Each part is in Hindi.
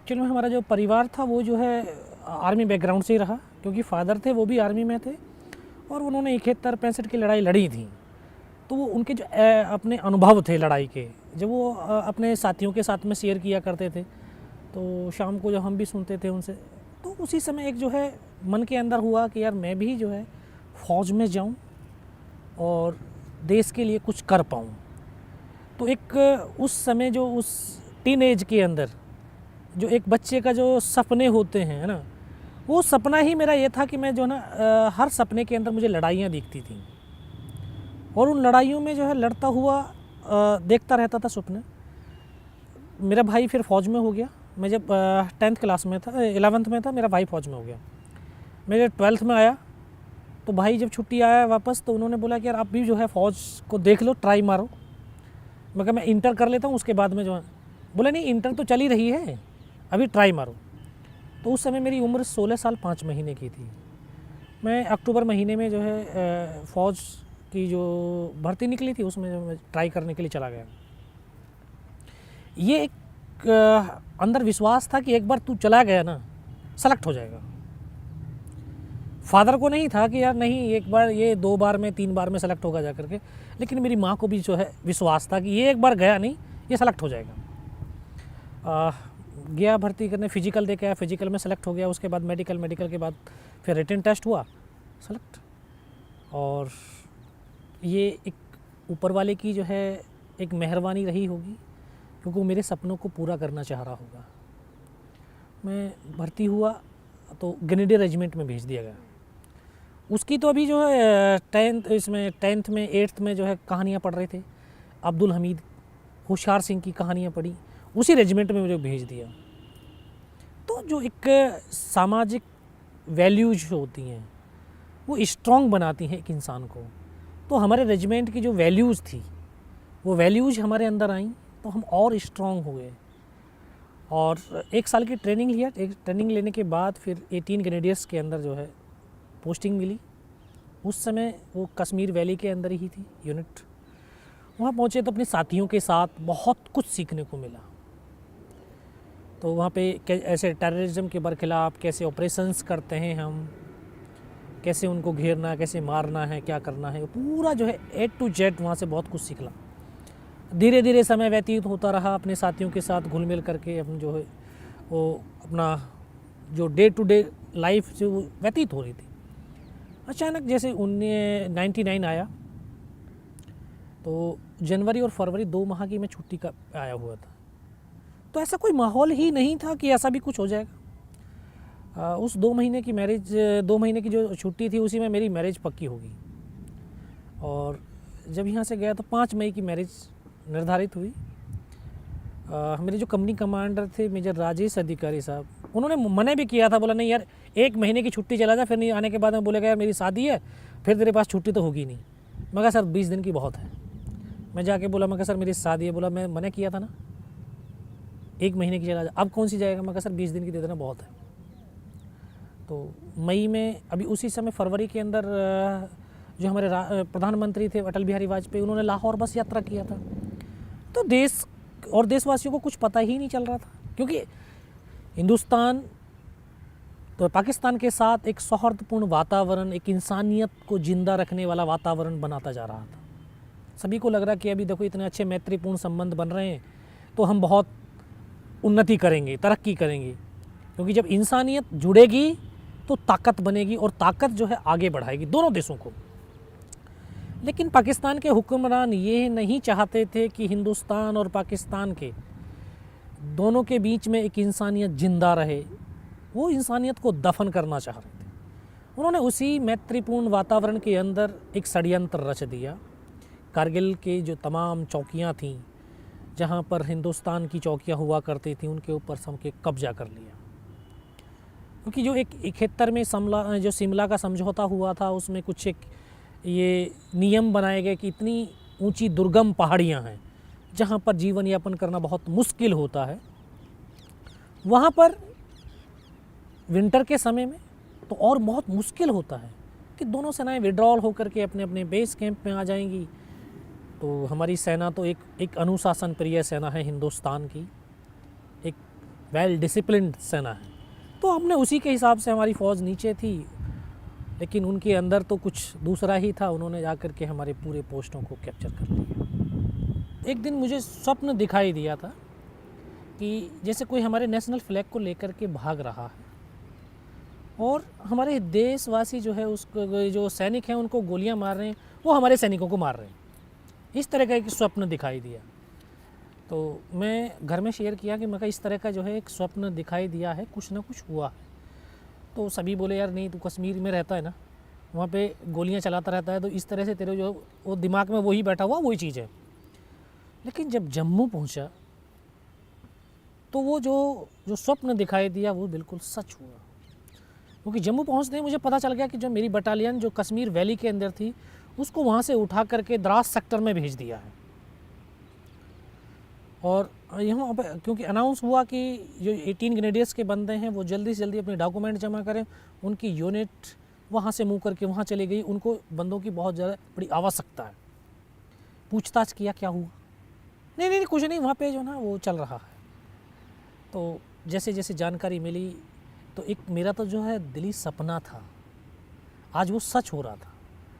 एक्चुअल में हमारा जो परिवार था वो जो है आर्मी बैकग्राउंड से ही रहा, क्योंकि फादर थे वो भी आर्मी में थे और उन्होंने 71-65 की लड़ाई लड़ी थी। तो वो उनके जो अपने अनुभव थे लड़ाई के, जब वो अपने साथियों के साथ में शेयर किया करते थे, तो शाम को जब हम भी सुनते थे उनसे, तो उसी समय एक जो है मन के अंदर हुआ कि यार मैं भी जो है फ़ौज में जाऊं और देश के लिए कुछ कर पाऊं। तो एक उस समय जो उस टीन एज के अंदर जो एक बच्चे का जो सपने होते हैं, है ना, वो सपना ही मेरा ये था कि मैं जो है ना हर सपने के अंदर मुझे लड़ाइयाँ दिखती थी और उन लड़ाइयों में जो है लड़ता हुआ देखता रहता था सपने। मेरा भाई फिर फ़ौज में हो गया। मैं जब 10th क्लास में था, 11th में था, मेरा भाई फ़ौज में हो गया। मैं जब 12th में आया तो भाई जब छुट्टी आया वापस, तो उन्होंने बोला कि यार आप भी जो है फ़ौज को देख लो, ट्राई मारो। मैं कहा मैं इंटर कर लेता हूँ, उसके बाद में जो है, बोला नहीं इंटर तो चल ही रही है, अभी ट्राई मारो। तो उस समय मेरी उम्र 16 साल 5 महीने की थी। मैं अक्टूबर महीने में जो है फ़ौज की जो भर्ती निकली थी उसमें जो मैं ट्राई करने के लिए चला गया। ये एक अंदर विश्वास था कि एक बार तू चला गया ना, सेलेक्ट हो जाएगा। फादर को नहीं था कि यार नहीं एक बार, ये 2 बार में 3 बार में सेलेक्ट होगा जा करके, लेकिन मेरी माँ को भी जो है विश्वास था कि ये एक बार गया नहीं, ये सेलेक्ट हो जाएगा। गया भर्ती करने, फिजिकल दे के आया, फिजिकल में सेलेक्ट हो गया। उसके बाद मेडिकल, मेडिकल के बाद फिर रिटन टेस्ट हुआ, सेलेक्ट। और ये एक ऊपर वाले की जो है एक मेहरबानी रही होगी, क्योंकि वो मेरे सपनों को पूरा करना चाह रहा होगा। मैं भर्ती हुआ तो ग्रेनेडियर रेजिमेंट में भेज दिया गया। उसकी तो अभी जो है 10th में 8th में जो है कहानियाँ पढ़ रहे थे, अब्दुल हमीद, होशियार सिंह की कहानियाँ पढ़ी, उसी रेजिमेंट में मुझे भेज दिया। तो जो एक सामाजिक वैल्यूज होती हैं वो स्ट्रॉन्ग बनाती हैं एक इंसान को। तो हमारे रेजिमेंट की जो वैल्यूज़ थी, वो वैल्यूज हमारे अंदर आई, तो हम और स्ट्रॉन्ग हो गए। और 1 साल की ट्रेनिंग लिया। एक ट्रेनिंग लेने के बाद फिर 18 ग्रेनेडियर्स के अंदर जो है पोस्टिंग मिली। उस समय वो कश्मीर वैली के अंदर ही थी यूनिट। वहाँ पहुँचे तो अपने साथियों के साथ बहुत कुछ सीखने को मिला। तो वहाँ पे ऐसे टेररिज्म के बरखिलाफ़ कैसे ऑपरेशंस करते हैं हम, कैसे उनको घेरना, कैसे मारना है, क्या करना है, पूरा जो है A to Z वहाँ से बहुत कुछ सीखला। धीरे धीरे समय व्यतीत होता रहा, अपने साथियों के साथ घुल मिल करके हम जो है वो अपना जो डे टू डे लाइफ जो व्यतीत हो रही थी। अचानक जैसे 1999 आया, तो जनवरी और फरवरी 2 माह की मैं छुट्टी का आया हुआ था। तो ऐसा कोई माहौल ही नहीं था कि ऐसा भी कुछ हो जाएगा। उस 2 महीने की मैरिज, 2 महीने की जो छुट्टी थी उसी में मेरी मैरिज पक्की होगी। और जब यहाँ से गया तो 5 मई की मैरिज निर्धारित हुई। मेरे जो कंपनी कमांडर थे मेजर राजेश अधिकारी साहब, उन्होंने मना भी किया था, बोला नहीं यार 1 महीने की छुट्टी चला जा, फिर नहीं आने के बाद में बोलेगा यार मेरी शादी है, फिर तेरे पास छुट्टी तो होगी नहीं। मैं कहा सर 20 दिन की बहुत है। मैं जाके बोला, मैं कहा सर मेरी शादी है। बोला मैं मना किया था ना, 1 महीने की चला जा, अब कौन सी जाएगा। मैं कहा सर 20 दिन की दे देना, बहुत है। तो मई में, अभी उसी समय फरवरी के अंदर जो हमारे प्रधानमंत्री थे अटल बिहारी वाजपेयी, उन्होंने लाहौर बस यात्रा किया था। तो देश और देशवासियों को कुछ पता ही नहीं चल रहा था, क्योंकि हिंदुस्तान तो पाकिस्तान के साथ एक सौहार्दपूर्ण वातावरण, एक इंसानियत को जिंदा रखने वाला वातावरण बनाता जा रहा था। सभी को लग रहा कि अभी देखो इतने अच्छे मैत्रीपूर्ण संबंध बन रहे हैं तो हम बहुत उन्नति करेंगे, तरक्की करेंगे, क्योंकि जब इंसानियत जुड़ेगी तो ताकत बनेगी और ताकत जो है आगे बढ़ाएगी दोनों देशों को। लेकिन पाकिस्तान के हुक्मरान ये नहीं चाहते थे कि हिंदुस्तान और पाकिस्तान के दोनों के बीच में एक इंसानियत जिंदा रहे। वो इंसानियत को दफन करना चाह रहे थे। उन्होंने उसी मैत्रीपूर्ण वातावरण के अंदर एक षड्यंत्र रच दिया। कारगिल के जो तमाम चौकियां थीं, जहां पर हिंदुस्तान की चौकियां हुआ करती थीं, उनके ऊपर सबके कब्जा कर लिया। क्योंकि जो एक 71 में शिमला का समझौता हुआ था, उसमें कुछ एक ये नियम बनाए गए कि इतनी ऊंची दुर्गम पहाड़ियां हैं जहां पर जीवन यापन करना बहुत मुश्किल होता है, वहां पर विंटर के समय में तो और बहुत मुश्किल होता है कि दोनों सेनाएं विड्रॉल होकर के अपने अपने बेस कैंप में आ जाएंगी। तो हमारी सेना तो एक अनुशासन प्रिय सेना है हिंदुस्तान की, एक वेल डिसिप्लिन्ड सेना है। तो हमने उसी के हिसाब से, हमारी फ़ौज नीचे थी लेकिन उनके अंदर तो कुछ दूसरा ही था, उन्होंने जाकर के हमारे पूरे पोस्टों को कैप्चर कर लिया। एक दिन मुझे स्वप्न दिखाई दिया था कि जैसे कोई हमारे नेशनल फ्लैग को लेकर के भाग रहा है और हमारे देशवासी जो है उसको, जो सैनिक हैं उनको गोलियां मार रहे हैं, वो हमारे सैनिकों को मार रहे हैं। इस तरह का एक स्वप्न दिखाई दिया। तो मैं घर में शेयर किया कि मैं इस तरह का जो है एक स्वप्न दिखाई दिया है, कुछ ना कुछ हुआ है। तो सभी बोले यार नहीं, तू कश्मीर में रहता है ना, वहाँ पे गोलियां चलाता रहता है, तो इस तरह से तेरे जो वो दिमाग में वही बैठा हुआ वही चीज़ है। लेकिन जब जम्मू पहुँचा तो वो जो स्वप्न दिखाई दिया वो बिल्कुल सच हुआ। क्योंकि जम्मू पहुँचते ही मुझे पता चल गया कि जो मेरी बटालियन जो कश्मीर वैली के अंदर थी उसको वहाँ से उठा करके द्रास सेक्टर में भेज दिया है। और यहाँ पे क्योंकि अनाउंस हुआ कि जो 18 ग्रेनेडियर्स के बंदे हैं वो जल्दी से जल्दी अपने डॉक्यूमेंट जमा करें, उनकी यूनिट वहाँ से मूव करके वहाँ चली गई, उनको बंदों की बहुत ज़्यादा बड़ी आवश्यकता है। पूछताछ किया क्या हुआ, नहीं नहीं कुछ नहीं, वहाँ पे जो ना वो चल रहा है। तो जैसे जैसे जानकारी मिली तो एक मेरा तो जो है दिली सपना था, आज वो सच हो रहा था।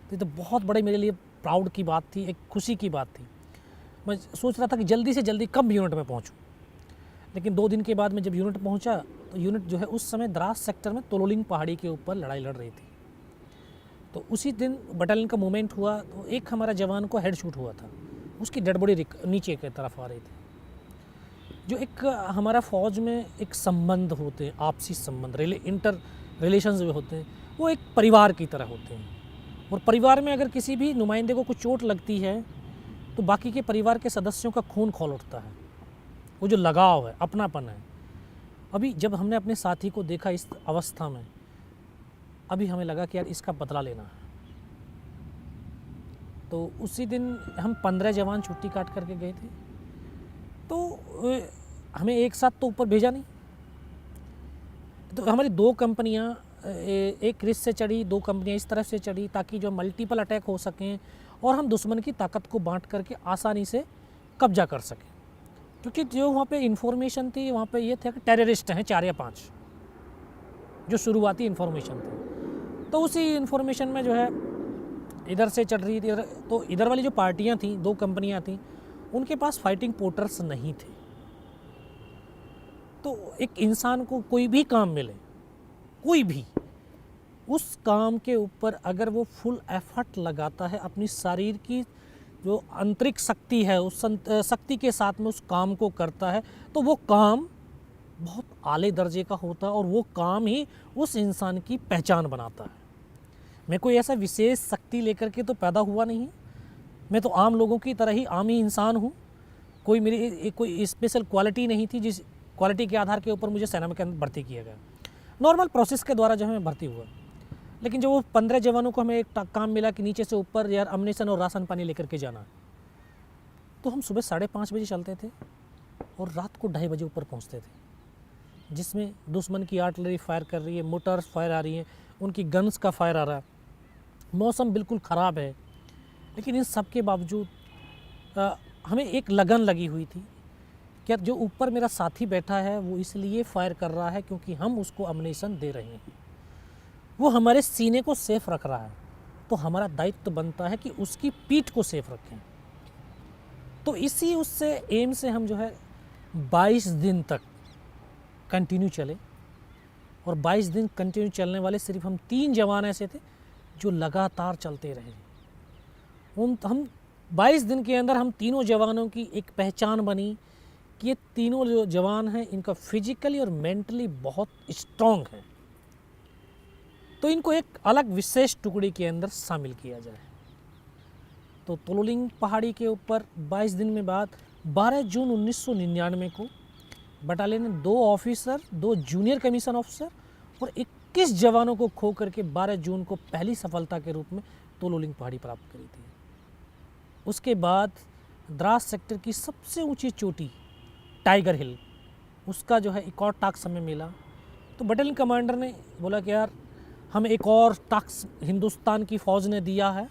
तो ये तो बहुत बड़े मेरे लिए प्राउड की बात थी, एक खुशी की बात थी। मैं सोच रहा था कि जल्दी से जल्दी कब यूनिट में पहुंचूं। लेकिन 2 दिन के बाद में जब यूनिट पहुंचा तो यूनिट जो है उस समय द्रास सेक्टर में तोलोलिंग पहाड़ी के ऊपर लड़ाई लड़ रही थी। तो उसी दिन बटालियन का मूवमेंट हुआ तो एक हमारा जवान को हेड शूट हुआ था, उसकी डेड बॉडी नीचे की तरफ आ रही थी। जो एक हमारा फ़ौज में एक संबंध होते हैं, आपसी संबंध, इंटर रिलेशंस जो होते हैं वो एक परिवार की तरह होते हैं। और परिवार में अगर किसी भी नुमाइंदे को कुछ चोट लगती है तो बाकी के परिवार के सदस्यों का खून खौल उठता है, वो जो लगाव है, अपनापन है। अभी जब हमने अपने साथी को देखा इस अवस्था में, अभी हमें लगा कि यार इसका बदला लेना है। तो उसी दिन हम 15 जवान छुट्टी काट करके गए थे। तो हमें एक साथ तो ऊपर भेजा नहीं, तो हमारी 2 कंपनियाँ, एक रिस से चढ़ी, 2 कंपनियाँ इस तरफ से चढ़ी ताकि जो मल्टीपल अटैक हो सकें और हम दुश्मन की ताकत को बांट करके आसानी से कब्जा कर सकें। क्योंकि जो वहाँ पे इन्फॉर्मेशन थी वहाँ पे ये था कि टेररिस्ट हैं 4 या 5, जो शुरुआती इन्फॉर्मेशन थी। तो उसी इन्फॉर्मेशन में जो है इधर से चढ़ रही थी, तो इधर वाली जो पार्टियाँ थीं, 2 कंपनियाँ थीं, उनके पास फाइटिंग पोर्टर्स नहीं थे। तो एक इंसान को कोई भी काम मिले, कोई भी, उस काम के ऊपर अगर वो फुल एफर्ट लगाता है, अपनी शरीर की जो आंतरिक शक्ति है उस शक्ति के साथ में उस काम को करता है, तो वो काम बहुत आले दर्जे का होता है और वो काम ही उस इंसान की पहचान बनाता है। मैं कोई ऐसा विशेष शक्ति लेकर के तो पैदा हुआ नहीं, मैं तो आम लोगों की तरह ही आम ही इंसान हूँ। कोई मेरी कोई स्पेशल क्वालिटी नहीं थी जिस क्वालिटी के आधार के ऊपर मुझे सेना में के अंदर भर्ती किया गया। नॉर्मल प्रोसेस के द्वारा जो है मैं भर्ती हुआ। लेकिन जो वो 15 जवानों को हमें एक काम मिला कि नीचे से ऊपर यार अम्युनिशन और राशन पानी लेकर के जाना, तो हम सुबह 5:30 बजे चलते थे और रात को 2:30 बजे ऊपर पहुंचते थे, जिसमें दुश्मन की आर्टिलरी फायर कर रही है, मोटर्स फायर आ रही हैं, उनकी गन्स का फायर आ रहा है, मौसम बिल्कुल ख़राब है। लेकिन इन सब के बावजूद हमें एक लगन लगी हुई थी कि जो ऊपर मेरा साथी बैठा है वो इसलिए फायर कर रहा है क्योंकि हम उसको अम्युनिशन दे रहे हैं, वो हमारे सीने को सेफ रख रहा है, तो हमारा दायित्व बनता है कि उसकी पीठ को सेफ रखें। तो इसी उससे एम से हम जो है 22 दिन तक कंटिन्यू चले, और 22 दिन कंटिन्यू चलने वाले सिर्फ हम 3 जवान ऐसे थे जो लगातार चलते रहे। हम 22 दिन के अंदर हम तीनों जवानों की एक पहचान बनी कि ये तीनों जो जवान हैं इनका फिजिकली और मेंटली बहुत स्ट्रॉन्ग है, तो इनको एक अलग विशेष टुकड़ी के अंदर शामिल किया जाए। तो तोलोलिंग पहाड़ी के ऊपर 22 दिन में बाद 12 जून 1999 को बटालियन ने 2 ऑफिसर, 2 जूनियर कमीशन ऑफिसर और 21 जवानों को खो करके 12 जून को पहली सफलता के रूप में तोलोलिंग पहाड़ी प्राप्त करी थी। उसके बाद द्रास सेक्टर की सबसे ऊंची चोटी टाइगर हिल, उसका जो है एक और टास्क हमें मिला। तो बटालियन कमांडर ने बोला कि यार हमें एक और टास्क हिंदुस्तान की फ़ौज ने दिया है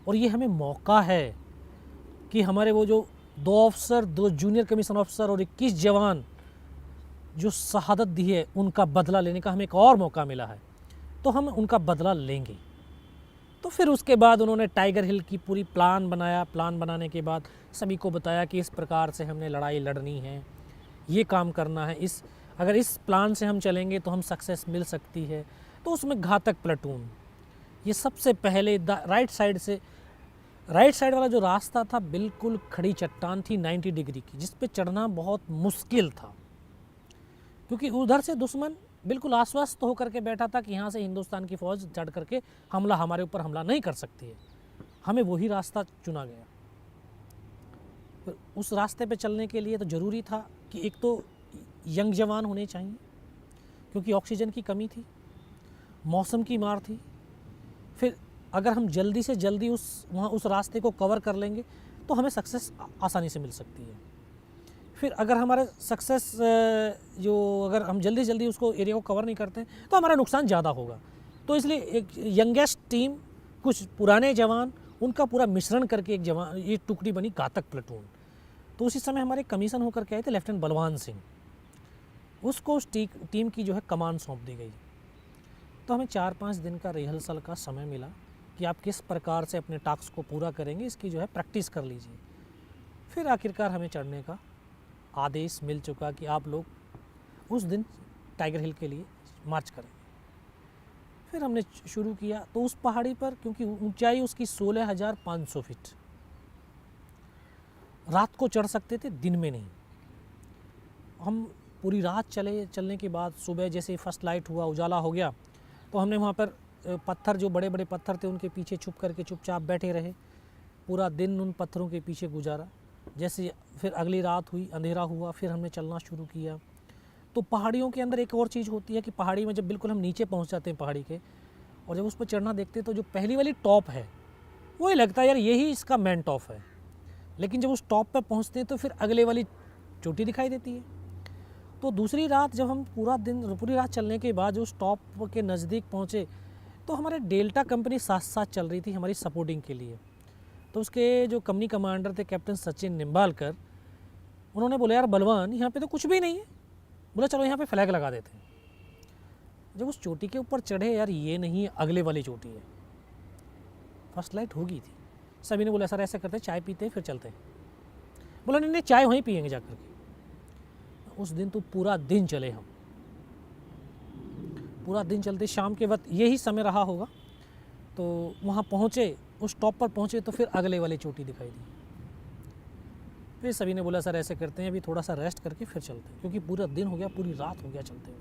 और ये हमें मौका है कि हमारे वो जो 2 ऑफिसर, 2 जूनियर कमीशन ऑफिसर और 21 जवान जो शहादत दी है उनका बदला लेने का हमें एक और मौका मिला है, तो हम उनका बदला लेंगे। तो फिर उसके बाद उन्होंने टाइगर हिल की पूरी प्लान बनाया। प्लान बनाने के बाद सभी को बताया कि इस प्रकार से हमने लड़ाई लड़नी है, ये काम करना है, अगर इस प्लान से हम चलेंगे तो हम सक्सेस मिल सकती है। तो उसमें घातक प्लेटून, ये सबसे पहले राइट साइड वाला जो रास्ता था बिल्कुल खड़ी चट्टान थी 90 डिग्री की, जिस पे चढ़ना बहुत मुश्किल था, क्योंकि उधर से दुश्मन बिल्कुल आश्वस्त होकर के बैठा था कि यहाँ से हिंदुस्तान की फ़ौज चढ़ करके हमारे ऊपर हमला नहीं कर सकती है। हमें वही रास्ता चुना गया। तो उस रास्ते पे चलने के लिए तो ज़रूरी था कि एक तो यंग जवान होने चाहिए, क्योंकि ऑक्सीजन की कमी थी, मौसम की मार थी। फिर अगर हम जल्दी से जल्दी उस रास्ते को कवर कर लेंगे तो हमें सक्सेस आसानी से मिल सकती है। फिर अगर हमारे अगर हम जल्दी उसको एरिया को कवर नहीं करते तो हमारा नुकसान ज़्यादा होगा। तो इसलिए एक यंगेस्ट टीम, कुछ पुराने जवान, उनका पूरा मिश्रण करके ये टुकड़ी बनी घातक प्लेटून। तो उसी समय हमारे कमीशन होकर के आए थे लेफ्टिनेंट बलवान सिंह, उसको उस टीम की जो है कमान सौंप दी गई। तो हमें 4-5 दिन का रिहर्सल का समय मिला कि आप किस प्रकार से अपने टास्क को पूरा करेंगे, इसकी जो है प्रैक्टिस कर लीजिए। फिर आखिरकार हमें चढ़ने का आदेश मिल चुका कि आप लोग उस दिन टाइगर हिल के लिए मार्च करेंगे। फिर हमने शुरू किया। तो उस पहाड़ी पर, क्योंकि ऊंचाई उसकी 16,500 फीट, रात को चढ़ सकते थे, दिन में नहीं। हम पूरी रात चलने के बाद सुबह जैसे ही फर्स्ट लाइट हुआ, उजाला हो गया, तो हमने वहाँ पर पत्थर, जो बड़े बड़े पत्थर थे, उनके पीछे छुप करके चुपचाप बैठे रहे। पूरा दिन उन पत्थरों के पीछे गुजारा। जैसे फिर अगली रात हुई, अंधेरा हुआ, फिर हमने चलना शुरू किया। तो पहाड़ियों के अंदर एक और चीज़ होती है कि पहाड़ी में जब बिल्कुल हम नीचे पहुँच जाते हैं पहाड़ी के, और जब उस पर चढ़ना देखते हैं तो जो पहली वाली टॉप है वही लगता है यार यही इसका मेन टॉप है। लेकिन जब उस टॉप पर पहुँचते हैं तो फिर अगले वाली चोटी दिखाई देती है। तो दूसरी रात जब हम पूरी रात चलने के बाद जो उस टॉप के नज़दीक पहुँचे, तो हमारे डेल्टा कंपनी साथ साथ चल रही थी हमारी सपोर्टिंग के लिए। तो उसके जो कंपनी कमांडर थे कैप्टन सचिन निम्बालकर, उन्होंने बोला यार बलवान, यहाँ पे तो कुछ भी नहीं है। बोला चलो यहाँ पे फ्लैग लगा देते हैं। जब उस चोटी के ऊपर चढ़े, यार ये नहीं है, अगले वाली चोटी है। फर्स्ट लाइट हो गई थी। सभी ने बोला सर ऐसा करते, चाय पीते हैं फिर चलते हैं। बोला नहीं, चाय वहीं पियेंगे जाकर के। उस दिन तो पूरा दिन चले हम, पूरा दिन चलते। शाम के वक्त यही समय रहा होगा। तो वहाँ पहुँचे, उस टॉप पर पहुँचे तो फिर अगले वाली चोटी दिखाई दी। फिर सभी ने बोला सर ऐसे करते हैं, अभी थोड़ा सा रेस्ट करके फिर चलते हैं, क्योंकि पूरा दिन हो गया, पूरी रात हो गया चलते हुए।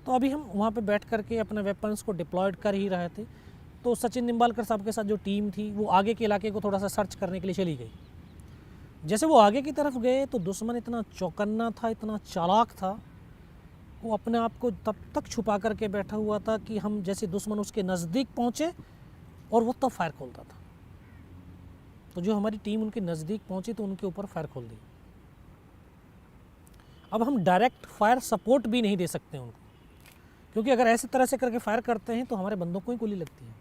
तो अभी हम वहाँ पे बैठ करके अपने वेपन्स को डिप्लॉयड कर ही रहे थे। तो सचिन निम्बालकर साहब के साथ जो टीम थी वो आगे के इलाके को थोड़ा सा सर्च करने के लिए चली गई। जैसे वो आगे की तरफ गए तो दुश्मन इतना चौकन्ना था, इतना चालाक था, वो अपने आप को तब तक छुपा करके बैठा हुआ था कि हम जैसे दुश्मन उसके नज़दीक पहुँचे और वो तब फायर खोलता था। तो जो हमारी टीम उनके नज़दीक पहुँची तो उनके ऊपर फायर खोल दी। अब हम डायरेक्ट फायर सपोर्ट भी नहीं दे सकते उनको, क्योंकि अगर ऐसे तरह से करके फायर करते हैं तो हमारे बंदों को ही गोली लगती है।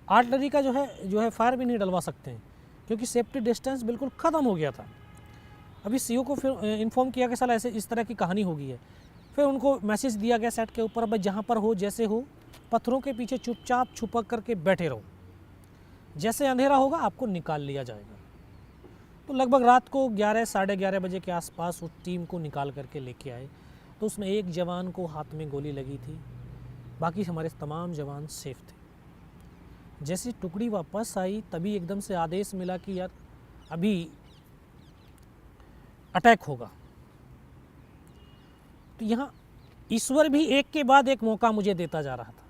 आर्टिलरी का जो है फायर भी नहीं डलवा सकते हैं, क्योंकि सेफ्टी डिस्टेंस बिल्कुल ख़त्म हो गया था। अभी सीओ को फिर इन्फॉर्म किया कि साला ऐसे इस तरह की कहानी हो गई है। फिर उनको मैसेज दिया गया सेट के ऊपर, भाई जहाँ पर हो जैसे हो, पत्थरों के पीछे चुपचाप छुपक करके बैठे रहो, जैसे अंधेरा होगा आपको निकाल लिया जाएगा। तो लगभग रात को 11 साढ़े 11 बजे के आसपास उस टीम को निकाल करके लेके आए। तो उसमें एक जवान को हाथ में गोली लगी थी, बाकी हमारे तमाम जवान सेफ थे। जैसे टुकड़ी वापस आई तभी एकदम से आदेश मिला कि यार अभी अटैक होगा। तो यहाँ ईश्वर भी एक के बाद एक मौका मुझे देता जा रहा था।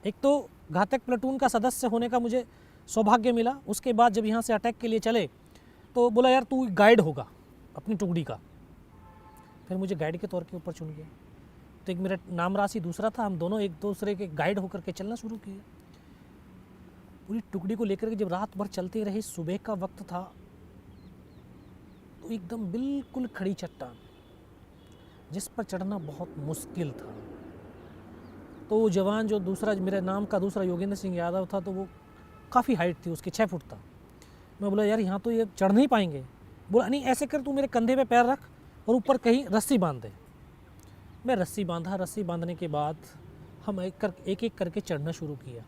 एक तो घातक प्लेटून का सदस्य होने का मुझे सौभाग्य मिला, उसके बाद जब यहाँ से अटैक के लिए चले तो बोला यार तू गाइड होगा अपनी टुकड़ी का। फिर मुझे गाइड के तौर के ऊपर चुन गया। तो एक मेरा नाम राशि दूसरा था, हम दोनों एक दूसरे के गाइड होकर के चलना शुरू किए। पूरी टुकड़ी को लेकर के जब रात भर चलते रहे, सुबह का वक्त था, तो एकदम बिल्कुल खड़ी चट्टान जिस पर चढ़ना बहुत मुश्किल था। तो वो जवान जो दूसरा, मेरे नाम का दूसरा योगेंद्र सिंह यादव था, तो वो काफ़ी हाइट थी उसकी, 6 फुट था। मैं बोला यार यहाँ तो ये चढ़ नहीं पाएंगे। बोला नहीं ऐसे कर, तू मेरे कंधे पे पैर रख और ऊपर कहीं रस्सी बांध दे। मैं रस्सी बांधा, रस्सी बांधने के बाद हम एक एक करके चढ़ना शुरू किया।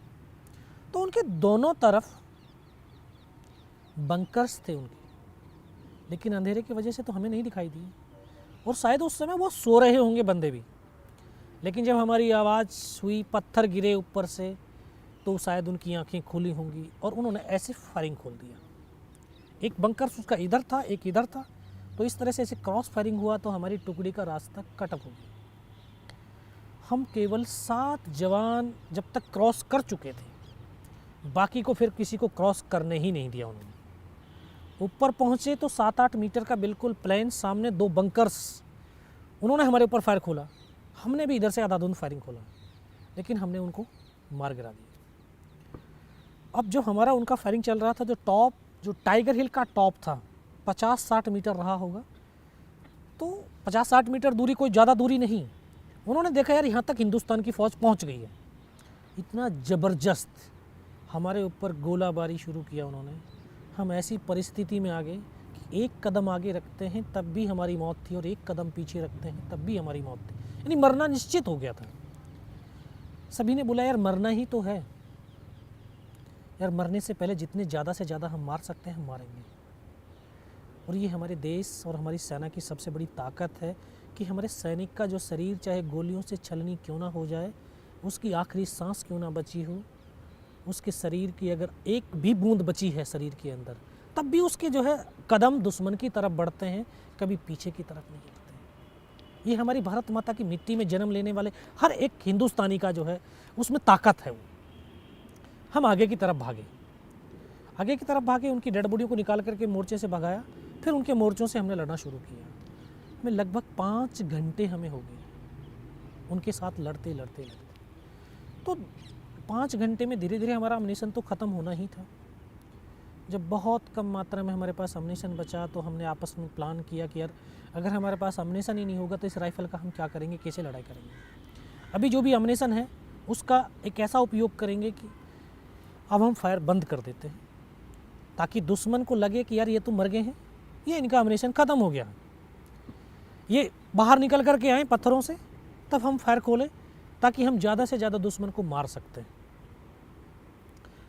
तो उनके दोनों तरफ बंकर्स थे उनके, लेकिन अंधेरे की वजह से तो हमें नहीं दिखाई दिए, और शायद उस समय वो सो रहे होंगे बंदे भी। लेकिन जब हमारी आवाज़ हुई, पत्थर गिरे ऊपर से, तो शायद उनकी आंखें खुली होंगी और उन्होंने ऐसे फायरिंग खोल दिया। एक बंकर्स उसका इधर था, एक इधर था, तो इस तरह से ऐसे क्रॉस फायरिंग हुआ तो हमारी टुकड़ी का रास्ता कट ऑफ हो गया। हम केवल 7 जवान जब तक क्रॉस कर चुके थे, बाकी को फिर किसी को क्रॉस करने ही नहीं दिया उन्होंने। ऊपर पहुँचे तो 7-8 मीटर का बिल्कुल प्लेन, सामने 2 बंकर्स, उन्होंने हमारे ऊपर फायर खोला। हमने भी इधर से आधाधुंध फायरिंग खोला, लेकिन हमने उनको मार गिरा दिया। अब जो हमारा उनका फायरिंग चल रहा था, जो टाइगर हिल का टॉप था, 50-60 मीटर रहा होगा, तो 50-60 मीटर दूरी कोई ज़्यादा दूरी नहीं। उन्होंने देखा यार यहाँ तक हिंदुस्तान की फ़ौज पहुँच गई है, इतना ज़बरदस्त हमारे ऊपर गोलाबारी शुरू किया उन्होंने। हम ऐसी परिस्थिति में आ गए कि एक कदम आगे रखते हैं तब भी हमारी मौत थी, और एक कदम पीछे रखते हैं तब भी हमारी मौत थी, यानी मरना निश्चित हो गया था। सभी ने बोला यार मरना ही तो है, यार मरने से पहले जितने ज़्यादा से ज़्यादा हम मार सकते हैं हम मारेंगे। और ये हमारे देश और हमारी सेना की सबसे बड़ी ताकत है कि हमारे सैनिक का जो शरीर चाहे गोलियों से छलनी क्यों ना हो जाए, उसकी आखिरी सांस क्यों ना बची हो, उसके शरीर की अगर एक भी बूंद बची है शरीर के अंदर, तब भी उसके जो है कदम दुश्मन की तरफ बढ़ते हैं, कभी पीछे की तरफ नहीं बढ़ते। ये हमारी भारत माता की मिट्टी में जन्म लेने वाले हर एक हिंदुस्तानी का जो है उसमें ताकत है। वो हम आगे की तरफ भागे, उनकी डेड बॉडियों को निकाल करके मोर्चे से भगाया, फिर उनके मोर्चों से हमने लड़ना शुरू किया। हमें लगभग 5 घंटे हमें हो गए उनके साथ लड़ते। तो 5 घंटे में धीरे धीरे हमारा अम्युनिशन तो ख़त्म होना ही था। जब बहुत कम मात्रा में हमारे पास अम्युनिशन बचा तो हमने आपस में प्लान किया कि यार अगर हमारे पास अम्युनिशन ही नहीं होगा तो इस राइफ़ल का हम क्या करेंगे, कैसे लड़ाई करेंगे। अभी जो भी अम्युनिशन है उसका एक ऐसा उपयोग करेंगे कि अब हम फायर बंद कर देते हैं, ताकि दुश्मन को लगे कि यार ये तो मर गए हैं, ये इनका अम्युनिशन ख़त्म हो गया, ये बाहर निकल कर के आए पत्थरों से, तब हम फायर खोलें ताकि हम ज़्यादा से ज़्यादा दुश्मन को मार सकते हैं।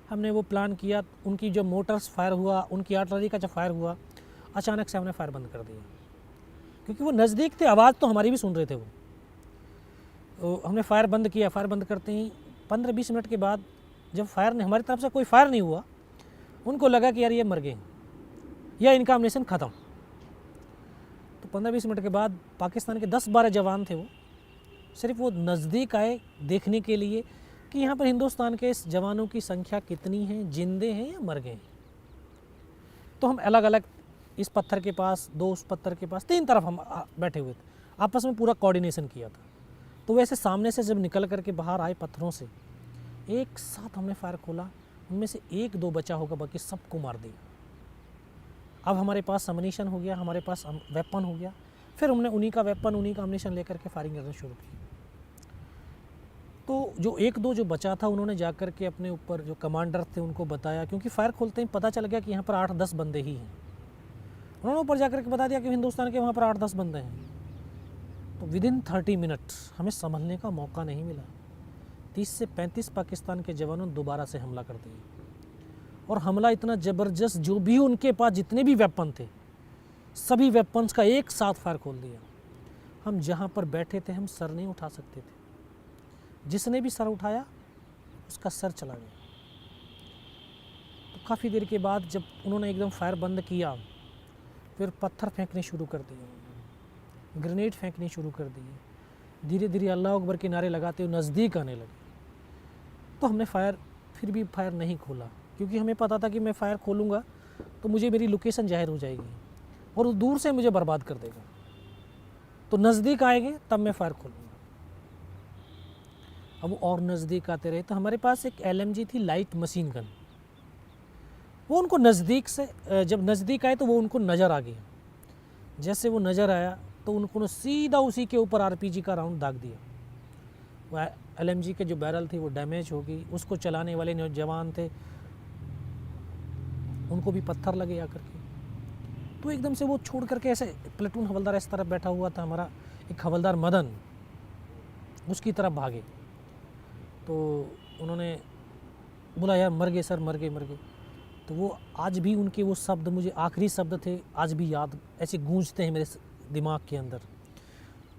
हमने वो प्लान किया। उनकी जो मोटर्स फायर हुआ, उनकी आर्टिलरी का जब फायर हुआ, अचानक से हमने फायर बंद कर दिया, क्योंकि वो नज़दीक थे, आवाज़ तो हमारी भी सुन रहे थे वो। तो हमने फायर बंद किया। फायर बंद करते ही 15-20 मिनट के बाद जब फायर ने हमारी तरफ से कोई फायर नहीं हुआ, उनको लगा कि यार ये मर गए या इनका अम्युनिशन ख़त्म। तो 15-20 मिनट के बाद पाकिस्तान के 10-12 जवान थे, वो सिर्फ वो नज़दीक आए देखने के लिए कि यहाँ पर हिंदुस्तान के इस जवानों की संख्या कितनी है, जिंदे हैं या मर गए हैं। तो हम अलग अलग, इस पत्थर के पास 2, उस पत्थर के पास 3 तरफ हम बैठे हुए थे, आपस में पूरा कोऑर्डिनेशन किया था। तो वैसे सामने से जब निकल करके बाहर आए पत्थरों से, एक साथ हमने फायर खोला। उनमें से 1-2 बचा होगा, बाकी सबको मार दिया। अब हमारे पास अम्युनिशन हो गया, हमारे पास वेपन हो गया। फिर हमने उन्हीं का वेपन, उन्हीं का अम्युनिशन लेकर के फायरिंग करना शुरू की। तो जो 1-2 जो बचा था, उन्होंने जाकर के अपने ऊपर जो कमांडर थे उनको बताया, क्योंकि फायर खोलते ही पता चल गया कि यहाँ पर 8-10 बंदे ही हैं। उन्होंने ऊपर जाकर के बता दिया कि हिंदुस्तान के वहाँ पर 8-10 बंदे हैं। तो विदिन 30 मिनट हमें संभलने का मौका नहीं मिला। 30 से 35 पाकिस्तान के जवानों ने दोबारा से हमला कर दिया, और हमला इतना ज़बरदस्त, जो भी उनके पास जितने भी वेपन थे, सभी वेपन्स का एक साथ फायर खोल दिया। हम जहाँ पर बैठे थे हम सर नहीं उठा सकते थे, जिसने भी सर उठाया उसका सर चला गया। तो काफ़ी देर के बाद जब उन्होंने एकदम फायर बंद किया, फिर पत्थर फेंकने शुरू कर दिए, ग्रेनेड फेंकने शुरू कर दिए। धीरे धीरे अल्लाह अकबर के नारे लगाते हुए नज़दीक आने लगे। तो हमने फिर भी फायर नहीं खोला, क्योंकि हमें पता था कि मैं फायर खोलूँगा तो मुझे मेरी लोकेशन जाहिर हो जाएगी और वो दूर से मुझे बर्बाद कर देगा। तो नज़दीक आएंगे तब मैं फायर खोलूँगा। अब वो और नज़दीक आते रहे। तो हमारे पास एक LMG थी, लाइट मशीन गन। वो उनको नज़दीक से, जब नज़दीक आए तो वो उनको नज़र आ गया। जैसे वो नज़र आया तो उनको सीधा उसी के ऊपर RPG का राउंड दाग दिया। वह LMG के जो बैरल थी वो डैमेज हो गई। उसको चलाने वाले जो जवान थे उनको भी पत्थर लगे आकर के। तो एकदम से वो छोड़ करके, ऐसे प्लेटून हवलदार इस तरफ बैठा हुआ था, हमारा एक हवलदार मदन, उसकी तरफ भागे। तो उन्होंने बोला यार मर गए सर, मर गए मर गए। तो वो आज भी उनके वो शब्द मुझे आखिरी शब्द थे, आज भी याद ऐसे गूंजते हैं मेरे दिमाग के अंदर।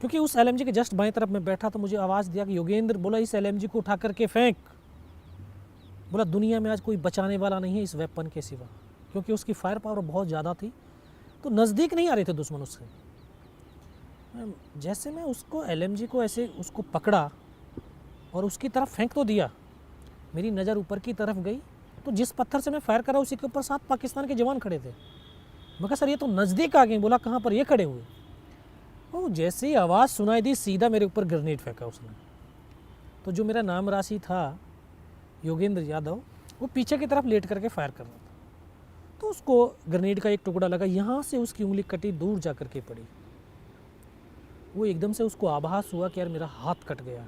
क्योंकि उस एलएमजी के जस्ट बाएं तरफ मैं बैठा तो मुझे आवाज़ दिया कि योगेंद्र, बोला इस एलएमजी को उठा करके फेंक। बोला दुनिया में आज कोई बचाने वाला नहीं है इस वेपन के सिवा, क्योंकि उसकी फायर पावर बहुत ज़्यादा थी। तो नज़दीक नहीं आ रहे थे दुश्मन उससे। जैसे मैं उसको एलएमजी को ऐसे उसको पकड़ा और उसकी तरफ फेंक तो दिया, मेरी नज़र ऊपर की तरफ गई तो जिस पत्थर से मैं फायर करा उसी के ऊपर 7 पाकिस्तान के जवान खड़े थे। मैं कहा सर ये तो नज़दीक आ गए। बोला कहाँ पर? ये खड़े हुए। वो जैसे ही आवाज़ सुनाई दी सीधा मेरे ऊपर ग्रेनेड फेंका उसने। तो जो मेरा नाम राशि था योगेंद्र यादव, वो पीछे की तरफ लेट करके फायर कर रहा था। तो उसको ग्रेनेड का एक टुकड़ा लगा, यहाँ से उसकी उंगली कटी, दूर जा कर के पड़ी। वो एकदम से उसको आभास हुआ कि यार मेरा हाथ कट गया।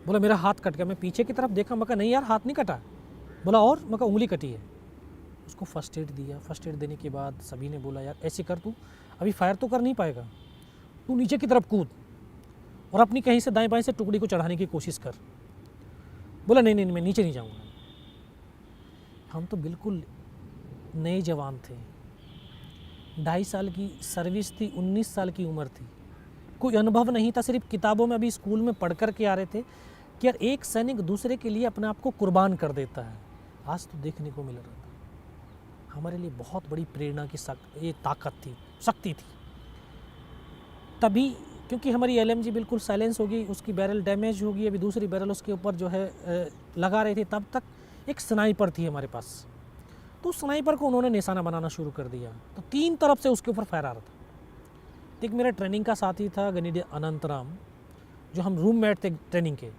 बोला मेरा हाथ कट गया। मैं पीछे की तरफ देखा, मैं कहा नहीं यार हाथ नहीं कटा। बोला और? मैं कहा उंगली कटी है। उसको फर्स्ट एड दिया। फर्स्ट एड देने के बाद सभी ने बोला यार ऐसे कर, तू अभी फायर तो कर नहीं पाएगा, तू नीचे की तरफ कूद और अपनी कहीं से दाएं बाएं से टुकड़ी को चढ़ाने की कोशिश कर। बोला नहीं नहीं मैं नीचे नहीं जाऊँगा। हम तो बिल्कुल नए जवान थे, 2.5 साल की सर्विस थी, 19 साल की उम्र थी, कोई अनुभव नहीं था। सिर्फ किताबों में अभी स्कूल में पढ़ कर के आ रहे थे कि यार एक सैनिक दूसरे के लिए अपने आप को कुर्बान कर देता है। आज तो देखने को मिल रहा था। हमारे लिए बहुत बड़ी प्रेरणा की ये ताकत थी, शक्ति थी। तभी क्योंकि हमारी एलएमजी बिल्कुल साइलेंस होगी, उसकी बैरल डैमेज होगी, अभी दूसरी बैरल उसके ऊपर जो है लगा रही थी, तब तक एक स्नाइपर थी हमारे पास। तो उस स्नाइपर को उन्होंने निशाना बनाना शुरू कर दिया। तो 3 तरफ से उसके ऊपर फायर आ रहा था। एक मेरा ट्रेनिंग का साथी था गनीडे अनंतराम, जो हम रूममेट थे ट्रेनिंग के।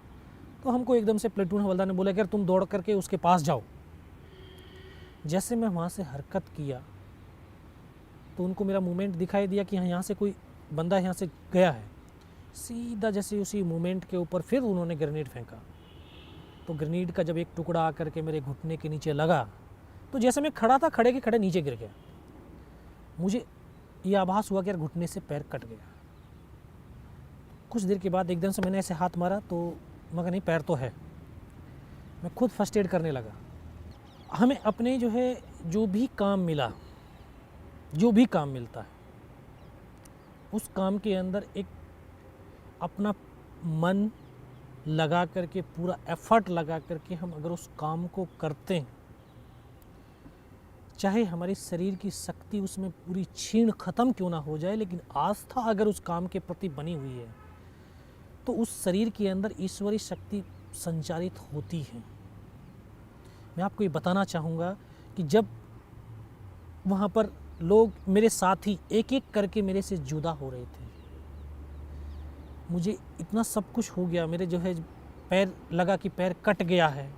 तो हमको एकदम से प्लेटून हवलदार ने बोला कि यार तुम दौड़ करके उसके पास जाओ। जैसे मैं वहाँ से हरकत किया तो उनको मेरा मूवमेंट दिखाई दिया कि यहाँ से कोई बंदा यहाँ से गया है। सीधा जैसे उसी मूवमेंट के ऊपर फिर उन्होंने ग्रेनेड फेंका। तो ग्रेनेड का जब एक टुकड़ा आकर के मेरे घुटने के नीचे लगा तो जैसे मैं खड़ा था, खड़े के खड़े नीचे गिर गया। मुझे ये आभास हुआ कि यार घुटने से पैर कट गया। कुछ देर के बाद एकदम से मैंने ऐसे हाथ मारा तो मगर नहीं, पैर तो है। मैं खुद फर्स्ट एड करने लगा। हमें अपने जो है जो भी काम मिला, जो भी काम मिलता है, उस काम के अंदर एक अपना मन लगा करके, पूरा एफर्ट लगा करके हम अगर उस काम को करते हैं, चाहे हमारे शरीर की शक्ति उसमें पूरी छीण ख़त्म क्यों ना हो जाए, लेकिन आस्था अगर उस काम के प्रति बनी हुई है तो उस शरीर के अंदर ईश्वरीय शक्ति संचारित होती है। मैं आपको ये बताना चाहूँगा कि जब वहाँ पर लोग मेरे साथी एक एक करके मेरे से जुदा हो रहे थे, मुझे इतना सब कुछ हो गया, मेरे जो है पैर लगा कि पैर कट गया है।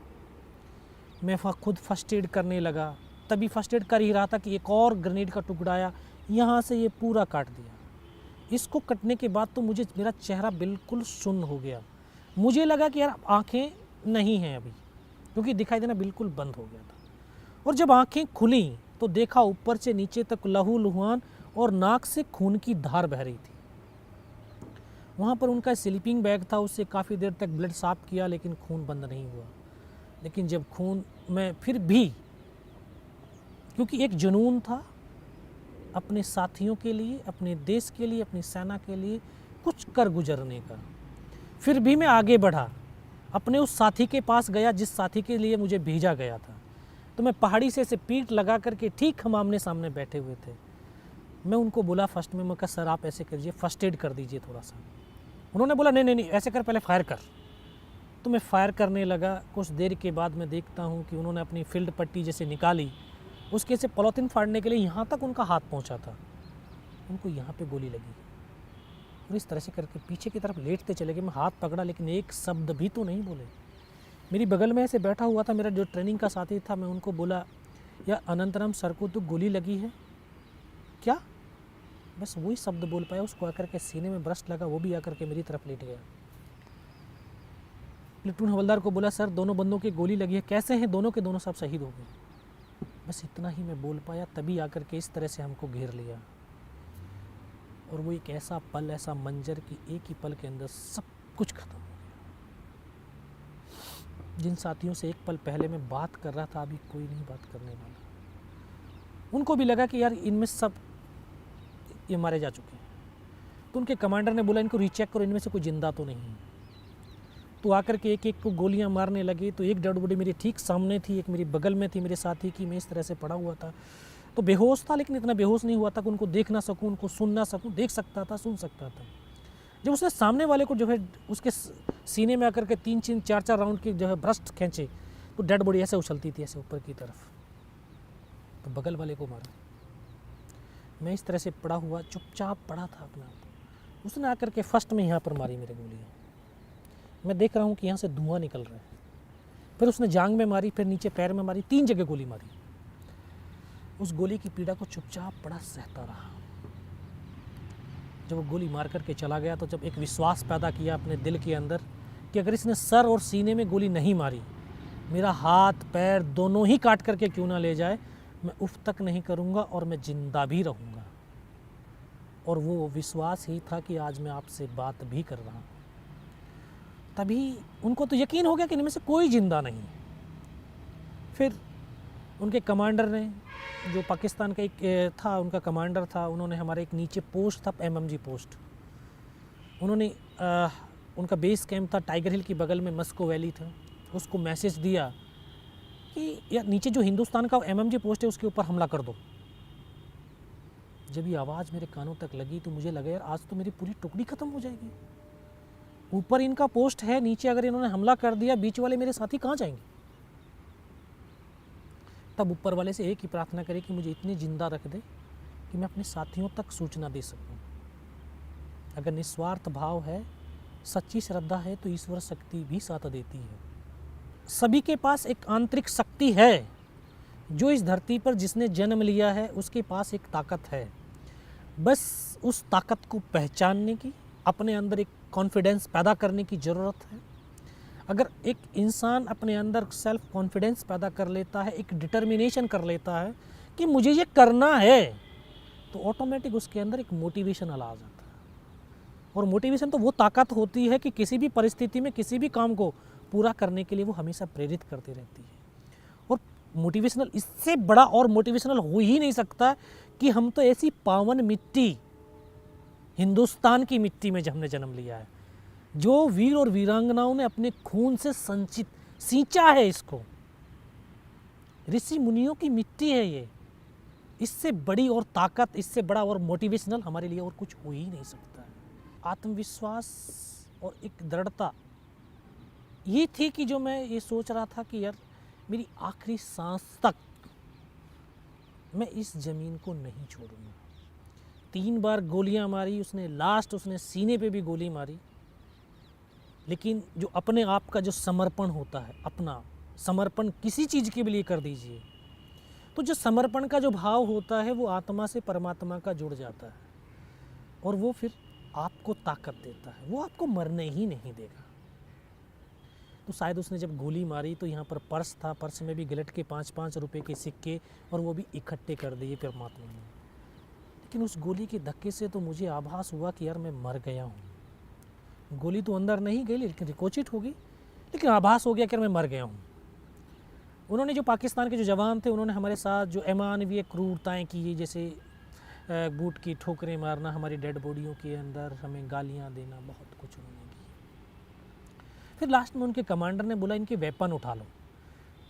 मैं खुद फर्स्ट एड करने लगा। तभी फर्स्ट एड कर ही रहा था कि एक और ग्रेनेड का टुकड़ा आया, यहाँ से ये पूरा काट दिया। इसको कटने के बाद तो मुझे मेरा चेहरा बिल्कुल सुन्न हो गया। मुझे लगा कि यार आँखें नहीं हैं अभी, क्योंकि दिखाई देना बिल्कुल बंद हो गया था। और जब आँखें खुली तो देखा ऊपर से नीचे तक लहू लुहान और नाक से खून की धार बह रही थी। वहाँ पर उनका स्लीपिंग बैग था, उससे काफ़ी देर तक ब्लड साफ किया लेकिन खून बंद नहीं हुआ। लेकिन जब खून में फिर भी, क्योंकि एक जुनून था अपने साथियों के लिए, अपने देश के लिए, अपनी सेना के लिए कुछ कर गुजरने का, फिर भी मैं आगे बढ़ा। अपने उस साथी के पास गया जिस साथी के लिए मुझे भेजा गया था। तो मैं पहाड़ी से ऐसे पीठ लगा करके, ठीक हम आमने सामने बैठे हुए थे, मैं उनको बोला फर्स्ट में, मैं कहा सर आप ऐसे करिए, फर्स्ट एड कर दीजिए थोड़ा सा। उन्होंने बोला नहीं नहीं नहीं ऐसे कर, पहले फायर कर। तो मैं फायर करने लगा। कुछ देर के बाद मैं देखता हूँ कि उन्होंने अपनी फील्ड पट्टी जैसे निकाली, उसके से पॉलीथिन फाड़ने के लिए यहाँ तक उनका हाथ पहुँचा था, उनको यहाँ पे गोली लगी और इस तरह से करके पीछे की तरफ लेटते चले गए। मैं हाथ पकड़ा लेकिन एक शब्द भी तो नहीं बोले। मेरी बगल में ऐसे बैठा हुआ था मेरा जो ट्रेनिंग का साथी था, मैं उनको बोला या अनंतराम सर को तो गोली लगी है क्या? बस वही शब्द बोल पाया। उसको आकर के सीने में ब्रस्ट लगा, वो भी आकर के मेरी तरफ लेट गया। प्लेटून हवलदार को बोला सर दोनों बंदों की गोली लगी है, कैसे हैं? दोनों के दोनों सब शहीद हो गए। बस इतना ही मैं बोल पाया। तभी आकर के इस तरह से हमको घेर लिया और वो एक ऐसा पल, ऐसा मंजर कि एक ही पल के अंदर सब कुछ खत्म हो गया। जिन साथियों से एक पल पहले मैं बात कर रहा था, अभी कोई नहीं बात करने वाला। उनको भी लगा कि यार इनमें सब ये मारे जा चुके हैं। तो उनके कमांडर ने बोला इनको रीचेक करो, इनमें से कोई जिंदा तो नहीं है। तो आकर के एक एक को गोलियां मारने लगे। तो एक डेड बॉडी मेरे ठीक सामने थी, एक मेरी बगल में थी मेरे साथी की। मैं इस तरह से पड़ा हुआ था, तो बेहोश था, लेकिन इतना बेहोश नहीं हुआ था कि उनको देख ना सकूं, उनको सुन ना सकूं। देख सकता था, सुन सकता था। जब उसने सामने वाले को जो है उसके सीने में आकर के 3-3, 4-4 राउंड के जो है ब्रस्ट खींचे, तो डेड बॉडी ऐसे उछलती थी, ऐसे ऊपर की तरफ। तो बगल वाले को मारा। मैं इस तरह से पड़ा हुआ चुपचाप पड़ा था अपना। उसने आकर के फर्स्ट में यहाँ पर मारी मेरे गोलियाँ। मैं देख रहा हूँ कि यहाँ से धुआं निकल रहा है। फिर उसने जांग में मारी, फिर नीचे पैर में मारी, 3 जगह गोली मारी। उस गोली की पीड़ा को चुपचाप पड़ा सहता रहा। जब वो गोली मार करके चला गया, तो जब एक विश्वास पैदा किया अपने दिल के अंदर कि अगर इसने सर और सीने में गोली नहीं मारी, मेरा हाथ पैर दोनों ही काट करके क्यों ना ले जाए, मैं उफ तक नहीं करूँगा और मैं जिंदा भी रहूँगा। और वो विश्वास ही था कि आज मैं आपसे बात भी कर रहा हूँ। तभी उनको तो यकीन हो गया कि इनमें से कोई जिंदा नहीं है। फिर उनके कमांडर ने, जो पाकिस्तान का एक था, उनका कमांडर था, उन्होंने हमारे एक नीचे पोस्ट था, MMG पोस्ट, उन्होंने उनका बेस कैंप था टाइगर हिल की बगल में, मस्को वैली था, उसको मैसेज दिया कि यार नीचे जो हिंदुस्तान का MMG पोस्ट है उसके ऊपर हमला कर दो। जब ये आवाज़ मेरे कानों तक लगी तो मुझे लगा यार आज तो मेरी पूरी टुकड़ी ख़त्म हो जाएगी। ऊपर इनका पोस्ट है, नीचे अगर इन्होंने हमला कर दिया, बीच वाले मेरे साथी कहाँ जाएंगे। तब ऊपर वाले से एक ही प्रार्थना करी कि मुझे इतनी जिंदा रख दे कि मैं अपने साथियों तक सूचना दे सकूं। अगर निस्वार्थ भाव है, सच्ची श्रद्धा है, तो ईश्वर शक्ति भी साथ देती है। सभी के पास एक आंतरिक शक्ति है। जो इस धरती पर जिसने जन्म लिया है उसके पास एक ताकत है। बस उस ताकत को पहचानने की, अपने अंदर एक कॉन्फिडेंस पैदा करने की ज़रूरत है। अगर एक इंसान अपने अंदर सेल्फ कॉन्फिडेंस पैदा कर लेता है, एक डिटर्मिनेशन कर लेता है कि मुझे ये करना है, तो ऑटोमेटिक उसके अंदर एक मोटिवेशन आ जाता है। और मोटिवेशन तो वो ताकत होती है कि किसी भी परिस्थिति में किसी भी काम को पूरा करने के लिए वो हमेशा प्रेरित करती रहती है। और मोटिवेशनल, इससे बड़ा और मोटिवेशनल हो ही नहीं सकता कि हम तो ऐसी पावन मिट्टी, हिंदुस्तान की मिट्टी में हमने जन्म लिया है, जो वीर और वीरांगनाओं ने अपने खून से सींचा है। इसको ऋषि मुनियों की मिट्टी है ये। इससे बड़ी और ताकत, इससे बड़ा और मोटिवेशनल हमारे लिए और कुछ हो ही नहीं सकता है। आत्मविश्वास और एक दृढ़ता ये थी कि जो मैं ये सोच रहा था कि यार मेरी आखिरी सांस तक मैं इस ज़मीन को नहीं छोड़ूंगा। 3 बार गोलियां मारी उसने, लास्ट उसने सीने पे भी गोली मारी। लेकिन जो अपने आप का जो समर्पण होता है, अपना समर्पण किसी चीज़ के लिए कर दीजिए, तो जो समर्पण का जो भाव होता है वो आत्मा से परमात्मा का जुड़ जाता है और वो फिर आपको ताकत देता है, वो आपको मरने ही नहीं देगा। तो शायद उसने जब गोली मारी तो यहाँ पर पर्स था, पर्स में भी गिलट के 5-5 रुपए के सिक्के, और वो भी इकट्ठे कर दिए परमात्मा ने। लेकिन उस गोली के धक्के से तो मुझे आभास हुआ कि यार मैं मर गया हूँ। गोली तो अंदर नहीं गई, लेकिन रिकोचिट हो गई, लेकिन आभास हो गया कि मैं मर गया हूँ। उन्होंने, जो पाकिस्तान के जो जवान थे, उन्होंने हमारे साथ जो अमानवीय क्रूरताएँ की, जैसे बूट की ठोकरें मारना हमारी डेड बॉडियों के अंदर, हमें गालियाँ देना, बहुत कुछ उन्होंने की। फिर लास्ट में उनके कमांडर ने बोला इनके वेपन उठा लो।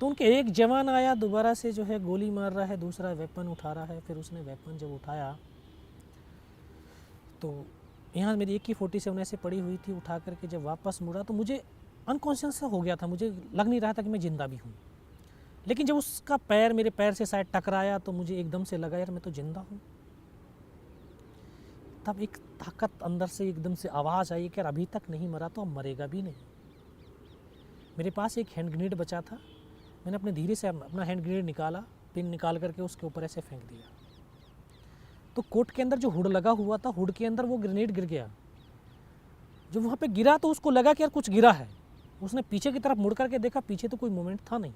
तो उनके एक जवान आया, दोबारा से जो है गोली मार रहा है, दूसरा वेपन उठा रहा है। फिर उसने वेपन जब उठाया तो यहाँ मेरी AK-47 ऐसे पड़ी हुई थी, उठा करके जब वापस मुड़ा तो मुझे अनकॉन्शियस हो गया था, मुझे लग नहीं रहा था कि मैं ज़िंदा भी हूँ। लेकिन जब उसका पैर मेरे पैर से शायद टकराया तो मुझे एकदम से लगा यार मैं तो ज़िंदा हूँ। तब एक ताकत अंदर से एकदम से आवाज़ आई कि यार अभी तक नहीं मरा तो अब मरेगा भी नहीं। मेरे पास एक हैंड ग्रेनेड बचा था, मैंने अपने धीरे से अपना हैंड ग्रेनेड निकाला, पिन निकाल करके उसके ऊपर ऐसे फेंक दिया। तो कोट के अंदर जो हुड लगा हुआ था, हुड के अंदर वो ग्रेनेड गिर गया। जब वहाँ पे गिरा तो उसको लगा कि यार कुछ गिरा है। उसने पीछे की तरफ मुड़ करके देखा, पीछे तो कोई मोमेंट था नहीं।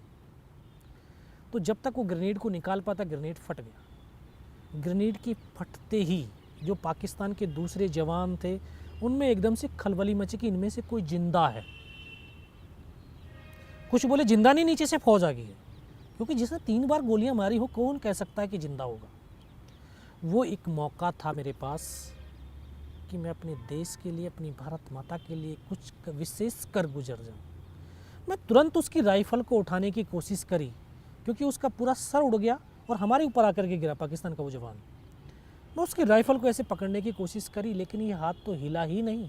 तो जब तक वो ग्रेनेड को निकाल पाता, ग्रेनेड फट गया। ग्रेनेड के फटते ही जो पाकिस्तान के दूसरे जवान थे उनमें एकदम से खलबली मची कि इनमें से कोई जिंदा है। कुछ बोले जिंदा नहीं, नीचे से फौज आ गई है, क्योंकि जिसने 3 बार गोलियां मारी हो कौन कह सकता है कि जिंदा होगा। वो एक मौका था मेरे पास कि मैं अपने देश के लिए, अपनी भारत माता के लिए कुछ विशेष कर गुजर जाऊं। मैं तुरंत उसकी राइफ़ल को उठाने की कोशिश करी, क्योंकि उसका पूरा सर उड़ गया और हमारे ऊपर आकर के गिरा पाकिस्तान का वो जवान। मैं उसकी राइफ़ल को ऐसे पकड़ने की कोशिश करी, लेकिन ये हाथ तो हिला ही नहीं,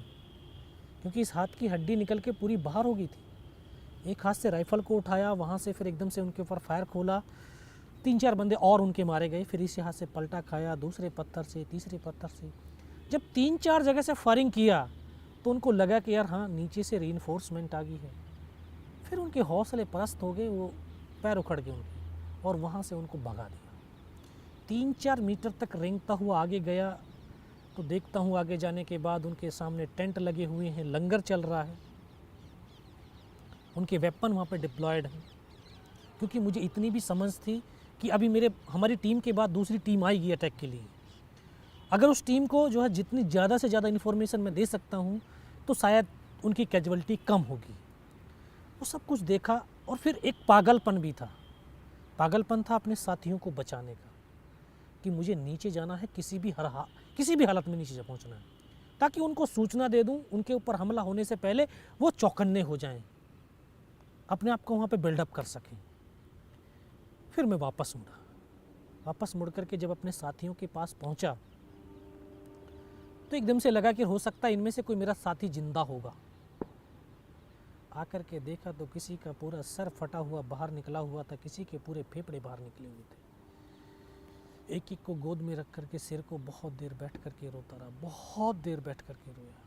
क्योंकि इस हाथ की हड्डी निकल के पूरी बाहर हो गई थी। एक हाथ से राइफ़ल को उठाया, वहाँ से फिर एकदम से उनके ऊपर फायर खोला, 3-4 बंदे और उनके मारे गए। फिर इसी हाथ से पलटा खाया, दूसरे पत्थर से, तीसरे पत्थर से। जब 3-4 जगह से फायरिंग किया तो उनको लगा कि यार हाँ, नीचे से रीइंफोर्समेंट आ गई है। फिर उनके हौसले पस्त हो गए, वो पैर उखड़ गए उनके, और वहाँ से उनको भगा दिया। 3-4 मीटर तक रेंगता हुआ आगे गया तो देखता हूँ आगे जाने के बाद उनके सामने टेंट लगे हुए हैं, लंगर चल रहा है, उनके वेपन वहाँ पे डिप्लॉयड हैं। क्योंकि मुझे इतनी भी समझ थी कि अभी हमारी टीम के बाद दूसरी टीम आएगी अटैक के लिए। अगर उस टीम को जो है जितनी ज़्यादा से ज़्यादा इन्फॉर्मेशन मैं दे सकता हूँ तो शायद उनकी कैजुअलिटी कम होगी। वो सब कुछ देखा, और फिर एक पागलपन भी था। पागलपन था अपने साथियों को बचाने का, कि मुझे नीचे जाना है, किसी भी हालत में नीचे पहुंचना है, ताकि उनको सूचना दे दूं, उनके ऊपर हमला होने से पहले वो चौकन्ने हो जाएं, अपने आप को वहाँ पे बिल्डअप कर सकें। फिर मैं वापस मुड़ करके जब अपने साथियों के पास पहुंचा तो एकदम से लगा कि हो सकता है इनमें से कोई मेरा साथी जिंदा होगा। आकर के देखा तो किसी का पूरा सर फटा हुआ बाहर निकला हुआ था, किसी के पूरे फेफड़े बाहर निकले हुए थे। एक एक को गोद में रख करके सिर को बहुत देर बैठ करके रोता रहा, बहुत देर बैठ करके रोया,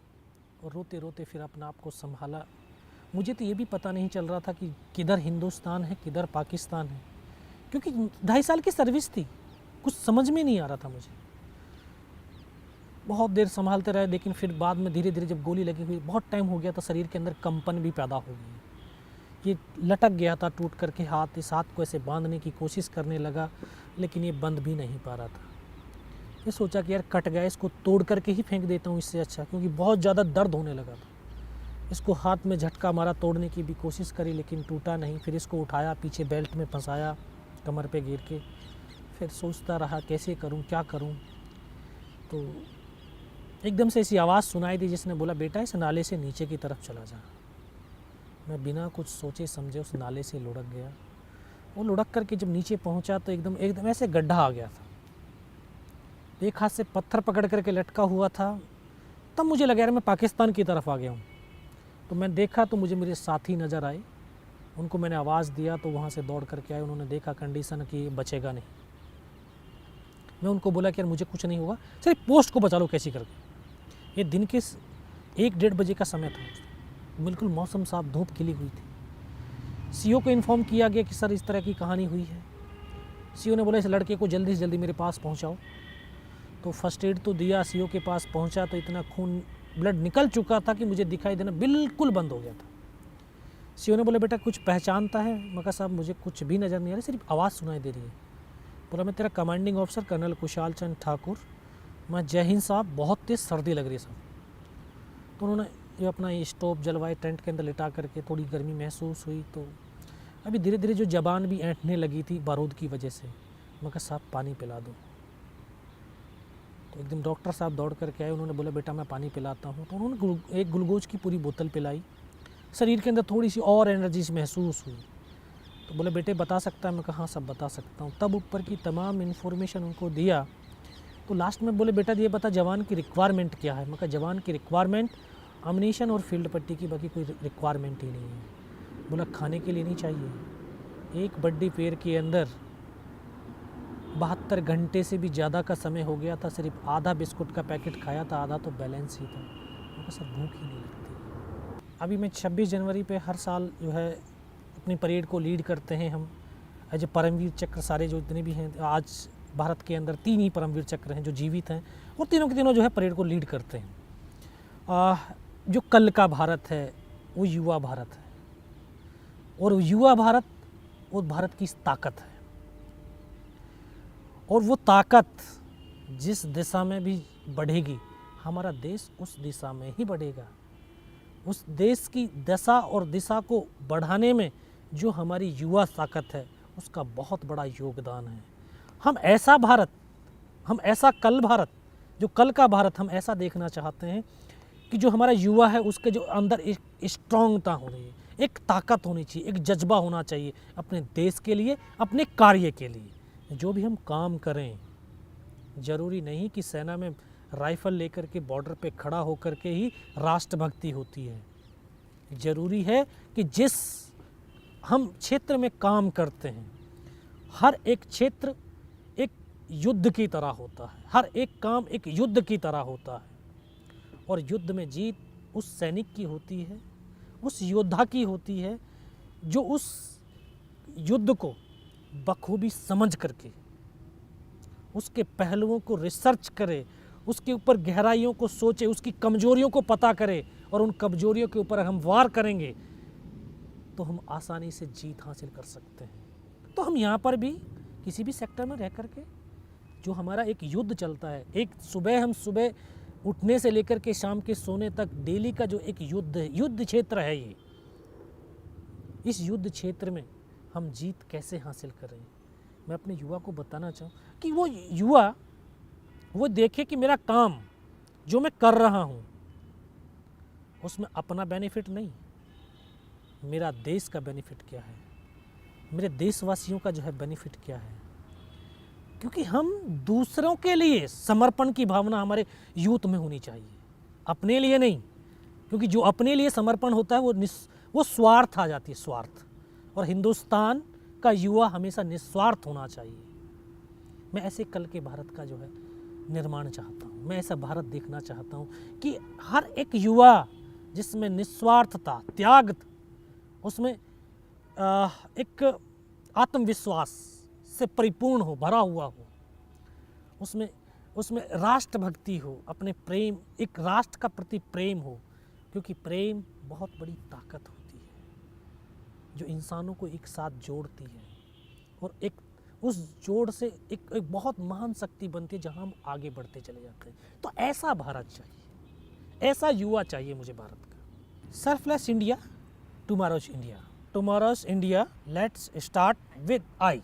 और रोते रोते फिर अपना आप को संभाला। मुझे तो ये भी पता नहीं चल रहा था कि किधर हिंदुस्तान है, किधर पाकिस्तान है, क्योंकि 2.5 साल की सर्विस थी, कुछ समझ में नहीं आ रहा था मुझे। बहुत देर संभालते रहे, लेकिन फिर बाद में धीरे धीरे जब गोली लगी हुई, बहुत टाइम हो गया था, शरीर के अंदर कंपन भी पैदा हो गई। ये लटक गया था टूट करके हाथ, इस हाथ को ऐसे बांधने की कोशिश करने लगा, लेकिन ये बंद भी नहीं पा रहा था। ये सोचा कि यार कट गया, इसको तोड़ करके ही फेंक देता हूँ इससे अच्छा, क्योंकि बहुत ज़्यादा दर्द होने लगा था। इसको हाथ में झटका मारा, तोड़ने की भी कोशिश करी, लेकिन टूटा नहीं। फिर इसको उठाया, पीछे बेल्ट में फंसाया, कमर पे गिर के। फिर सोचता रहा कैसे करूं, क्या करूं। तो एकदम से ऐसी आवाज़ सुनाई दी जिसने बोला, बेटा इस नाले से नीचे की तरफ चला जा। मैं बिना कुछ सोचे समझे उस नाले से लुढ़क गया। वो लुढ़क करके जब नीचे पहुंचा तो एकदम ऐसे गड्ढा आ गया था। एक हाथ से पत्थर पकड़ करके लटका हुआ था। तब मुझे लगा यार मैं पाकिस्तान की तरफ आ गया हूँ। तो मैं देखा तो मुझे मेरे साथी नज़र आए, उनको मैंने आवाज़ दिया तो वहाँ से दौड़ करके आए। उन्होंने देखा कंडीशन कि बचेगा नहीं। मैं उनको बोला कि यार मुझे कुछ नहीं होगा, सिर्फ पोस्ट को बचा लो कैसी करके। ये दिन के 1-1:30 बजे का समय था, बिल्कुल मौसम साफ, धूप खिली हुई थी। सीओ को इन्फॉर्म किया गया कि सर इस तरह की कहानी हुई है। सीओ ने बोला इस लड़के को जल्दी से जल्दी मेरे पास पहुंचाओ। तो फर्स्ट एड तो दिया, सीओ के पास पहुंचा तो इतना खून, ब्लड निकल चुका था कि मुझे दिखाई देना बिल्कुल बंद हो गया था। सीओ ने बोला बेटा कुछ पहचानता है? मैं कहा साहब मुझे कुछ भी नज़र नहीं आ रहा, सिर्फ आवाज़ सुनाई दे रही है। बोला मैं तेरा commanding officer colonel Kushal Chand Thakur. मैं जय हिंद साहब, बहुत तेज़ सर्दी लग रही है साहब। तो उन्होंने ये अपना ये स्टोव जलवाए, टेंट के अंदर लिटा करके, थोड़ी गर्मी महसूस हुई तो अभी धीरे धीरे जो ज़बान भी ऐंठने लगी थी बारूद की वजह से। मैं कहा साहब पानी पिला दो। तो एकदम डॉक्टर साहब दौड़ करके आए, उन्होंने बोला बेटा मैं पानी पिलाता हूँ। तो उन्होंने एक ग्लूकोज की पूरी बोतल पिलाई। शरीर के अंदर थोड़ी सी और एनर्जी महसूस हुई। तो बोले बेटे बता सकता है? मैं कहा हाँ सब बता सकता हूँ। तब ऊपर की तमाम इन्फॉर्मेशन उनको दिया। तो लास्ट में बोले बेटा ये बता जवान की रिक्वायरमेंट क्या है? मैं कहा जवान की रिक्वायरमेंट अम्यूनिशन और फील्ड पट्टी की, बाकी कोई रिक्वायरमेंट ही नहीं है। बोला खाने के लिए नहीं चाहिए। एक बड्डी पेड़ के अंदर 72 घंटे से भी ज़्यादा का समय हो गया था, सिर्फ आधा बिस्कुट का पैकेट खाया था, आधा तो बैलेंस ही था। मैं कहा सर भूख ही नहीं लगती। अभी मैं 26 जनवरी पे हर साल जो है अपनी परेड को लीड करते हैं हम एज ए परमवीर चक्र। सारे जो जितने भी हैं आज भारत के अंदर 3 ही परमवीर चक्र हैं जो जीवित हैं, और तीनों के तीनों जो है परेड को लीड करते हैं। जो कल का भारत है वो युवा भारत है, और युवा भारत वो भारत की ताकत है। और वो ताकत जिस दिशा में भी बढ़ेगी, हमारा देश उस दिशा में ही बढ़ेगा। उस देश की दशा और दिशा को बढ़ाने में जो हमारी युवा ताकत है उसका बहुत बड़ा योगदान है। हम ऐसा भारत, हम ऐसा कल भारत, जो कल का भारत हम ऐसा देखना चाहते हैं कि जो हमारा युवा है उसके जो अंदर एक स्ट्रॉन्गता होनी है, एक ताकत होनी चाहिए, एक जज्बा होना चाहिए अपने देश के लिए, अपने कार्य के लिए। जो भी हम काम करें, ज़रूरी नहीं कि सेना में राइफ़ल लेकर के बॉर्डर पे खड़ा होकर के ही राष्ट्रभक्ति होती है। ज़रूरी है कि जिस हम क्षेत्र में काम करते हैं, हर एक क्षेत्र एक युद्ध की तरह होता है, हर एक काम एक युद्ध की तरह होता है। और युद्ध में जीत उस सैनिक की होती है, उस योद्धा की होती है जो उस युद्ध को बखूबी समझ करके उसके पहलुओं को रिसर्च करे, उसके ऊपर गहराइयों को सोचे, उसकी कमजोरियों को पता करे और उन कमजोरियों के ऊपर हम वार करेंगे तो हम आसानी से जीत हासिल कर सकते हैं। तो हम यहाँ पर भी किसी भी सेक्टर में रह करके जो हमारा एक युद्ध चलता है, एक हम सुबह उठने से लेकर के शाम के सोने तक डेली का जो एक युद्ध है, युद्ध क्षेत्र है ये, इस युद्ध क्षेत्र में हम जीत कैसे हासिल करें। मैं अपने युवा को बताना चाहूँ कि वो युवा वो देखे कि मेरा काम जो मैं कर रहा हूँ उसमें अपना बेनिफिट नहीं, मेरा देश का बेनिफिट क्या है, मेरे देशवासियों का जो है बेनिफिट क्या है। क्योंकि हम दूसरों के लिए समर्पण की भावना हमारे यूथ में होनी चाहिए, अपने लिए नहीं। क्योंकि जो अपने लिए समर्पण होता है वो स्वार्थ आ जाती है, स्वार्थ। और हिंदुस्तान का युवा हमेशा निस्वार्थ होना चाहिए। मैं ऐसे कल के भारत का जो है निर्माण चाहता हूँ, मैं ऐसा भारत देखना चाहता हूँ कि हर एक युवा जिसमें निस्वार्थता, त्याग, उसमें एक आत्मविश्वास से परिपूर्ण हो, भरा हुआ हो, उसमें राष्ट्रभक्ति हो, अपने प्रेम, एक राष्ट्र का प्रति प्रेम हो। क्योंकि प्रेम बहुत बड़ी ताकत होती है जो इंसानों को एक साथ जोड़ती है और एक उस जोड़ से एक बहुत महान शक्ति बनती है जहां हम आगे बढ़ते चले जाते हैं। तो ऐसा भारत चाहिए, ऐसा युवा चाहिए मुझे भारत का। Selfless India, tomorrow's India. Tomorrow's India, let's start with I.